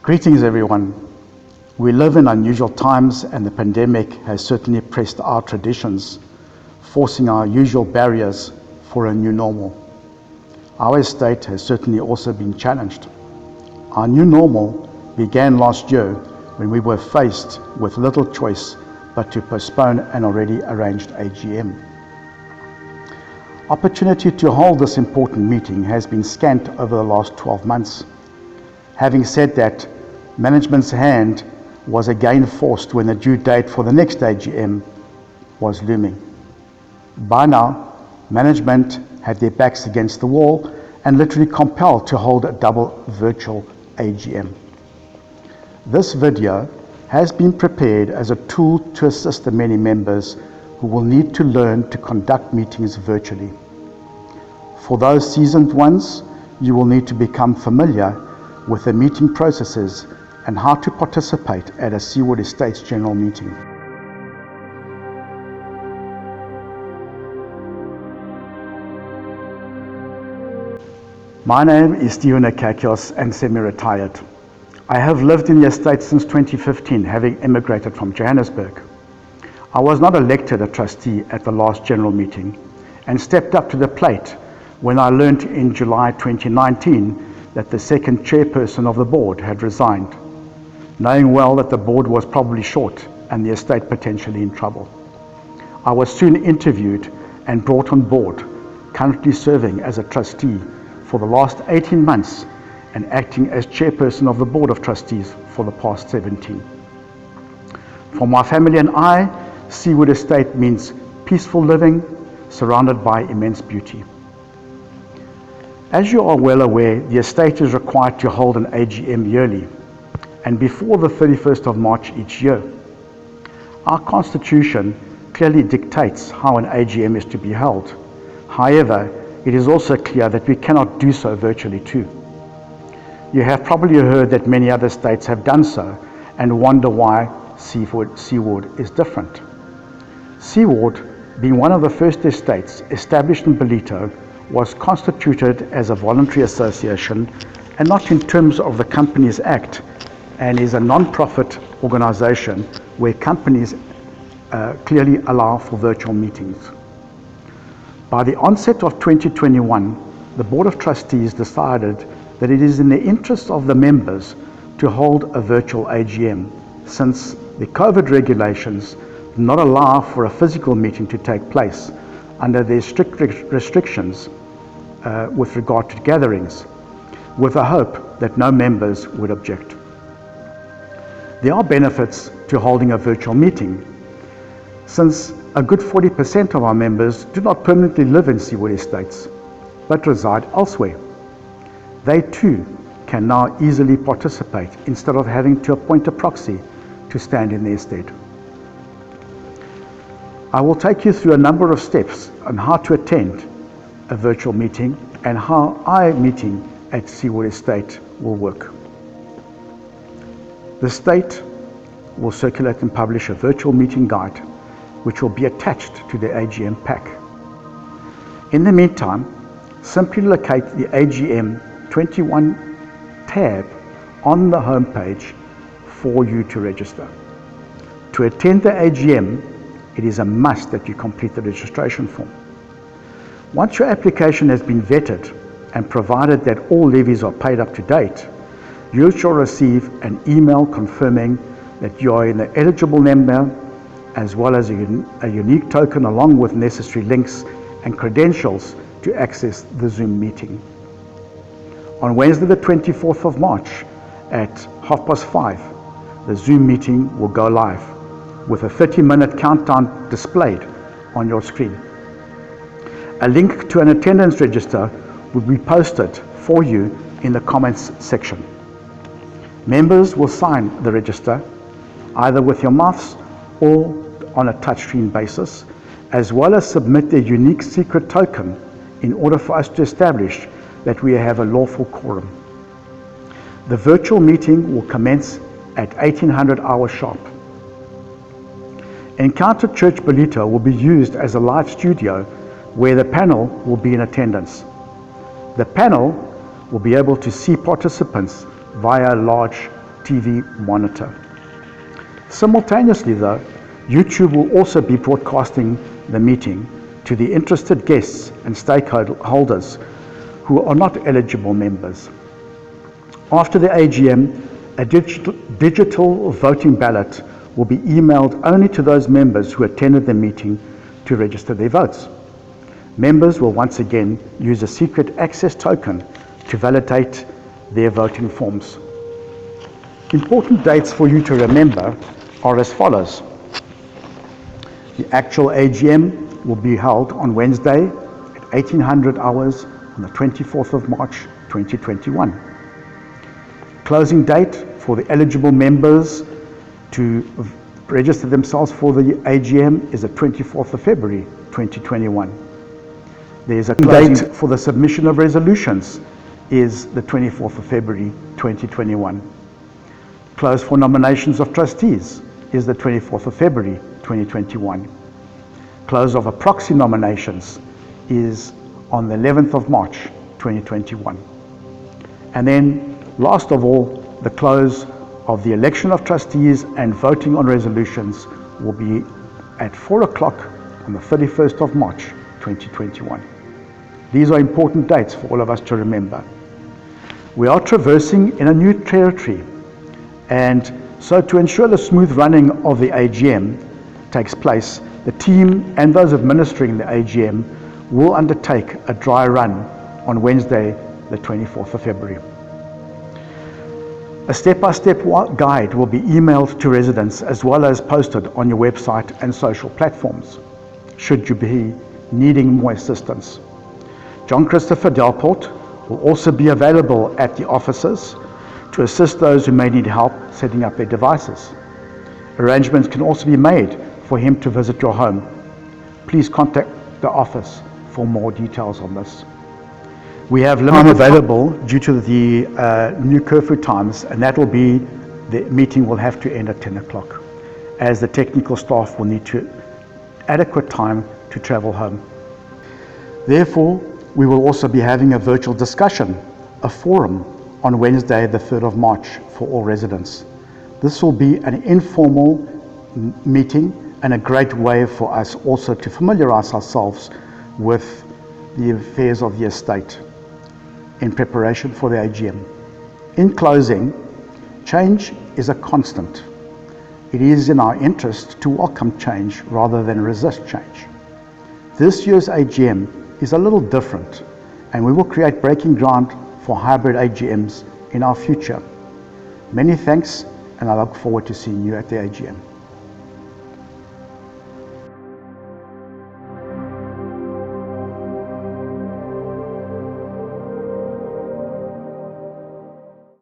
Greetings everyone. We live in unusual times and the pandemic has certainly pressed our traditions, forcing our usual barriers for a new normal. Our estate has certainly also been challenged. Our new normal began last year when we were faced with little choice but to postpone an already arranged AGM. Opportunity to hold this important meeting has been scant over the last 12 months. Having said that, management's hand was again forced when the due date for the next AGM was looming. By now, management had their backs against the wall and literally compelled to hold a double virtual AGM. This video has been prepared as a tool to assist the many members who will need to learn to conduct meetings virtually. For those seasoned ones, you will need to become familiar with the meeting processes and how to participate at a Seaward Estates General Meeting. My name is Steven Akakios and semi-retired. I have lived in the estate since 2015, having emigrated from Johannesburg. I was not elected a trustee at the last general meeting and stepped up to the plate when I learnt in July 2019 that the second chairperson of the board had resigned, knowing well that the board was probably short and the estate potentially in trouble. I was soon interviewed and brought on board, currently serving as a trustee for the last 18 months and acting as chairperson of the board of trustees for the past 17. For my family and I, Seaward Estate means peaceful living surrounded by immense beauty. As you are well aware, the estate is required to hold an AGM yearly and before the 31st of March each year. Our constitution clearly dictates how an AGM is to be held. However, it is also clear that we cannot do so virtually too. You have probably heard that many other states have done so and wonder why Seaward is different. Seaward, being one of the first estates established in Ballito, was constituted as a voluntary association and not in terms of the Companies Act, and is a non-profit organization where companies clearly allow for virtual meetings. By the onset of 2021, the Board of Trustees decided that it is in the interest of the members to hold a virtual AGM, since the COVID regulations do not allow for a physical meeting to take place under their strict restrictions with regard to gatherings, with the hope that no members would object. There are benefits to holding a virtual meeting, since a good 40% of our members do not permanently live in Seaward Estates, but reside elsewhere. They too can now easily participate instead of having to appoint a proxy to stand in their stead. I will take you through a number of steps on how to attend a virtual meeting and how our meeting at Seaward Estate will work. The state will circulate and publish a virtual meeting guide which will be attached to the AGM pack. In the meantime, simply locate the AGM 21 tab on the homepage for you to register. To attend the AGM, it is a must that you complete the registration form. Once your application has been vetted and provided that all levies are paid up to date, you shall receive an email confirming that you are an eligible member, as well as a unique token along with necessary links and credentials to access the Zoom meeting. On Wednesday the 24th of March at 5:30, the Zoom meeting will go live with a 30-minute countdown displayed on your screen. A link to an attendance register will be posted for you in the comments section. Members will sign the register either with your mouths or on a touchscreen basis, as well as submit their unique secret token in order for us to establish that we have a lawful quorum. The virtual meeting will commence at 1800 hours sharp. Encounter Church Ballito will be used as a live studio where the panel will be in attendance. The panel will be able to see participants via a large TV monitor. Simultaneously though, YouTube will also be broadcasting the meeting to the interested guests and stakeholders who are not eligible members. After the AGM, a digital voting ballot will be emailed only to those members who attended the meeting to register their votes. Members will once again use a secret access token to validate their voting forms. Important dates for you to remember are as follows. The actual AGM will be held on Wednesday at 1800 hours on the 24th of March 2021. Closing date for the eligible members to register themselves for the AGM is the 24th of February 2021. There's a date for the submission of resolutions is the 24th of February 2021. Close for nominations of trustees is the 24th of February 2021. Close of proxy nominations is on the 11th of March 2021. And then last of all, the close of the election of trustees and voting on resolutions will be at 4 o'clock on the 31st of March 2021. These are important dates for all of us to remember. We are traversing in a new territory, and so to ensure the smooth running of the AGM takes place, the team and those administering the AGM will undertake a dry run on Wednesday, the 24th of February. A step-by-step guide will be emailed to residents as well as posted on your website and social platforms, should you be needing more assistance. John Christopher Delport will also be available at the offices to assist those who may need help setting up their devices. Arrangements can also be made for him to visit your home. Please contact the office for more details on this. We have limited time available due to the new curfew times, and that will be, the meeting will have to end at 10 o'clock, as the technical staff will need adequate time to travel home. Therefore, we will also be having a virtual discussion, a forum, on Wednesday, the 3rd of March for all residents. This will be an informal meeting and a great way for us also to familiarize ourselves with the affairs of the estate in preparation for the AGM. In closing, change is a constant. It is in our interest to welcome change rather than resist change. This year's AGM is a little different, and we will create breaking ground for hybrid AGMs in our future. Many thanks, and I look forward to seeing you at the AGM.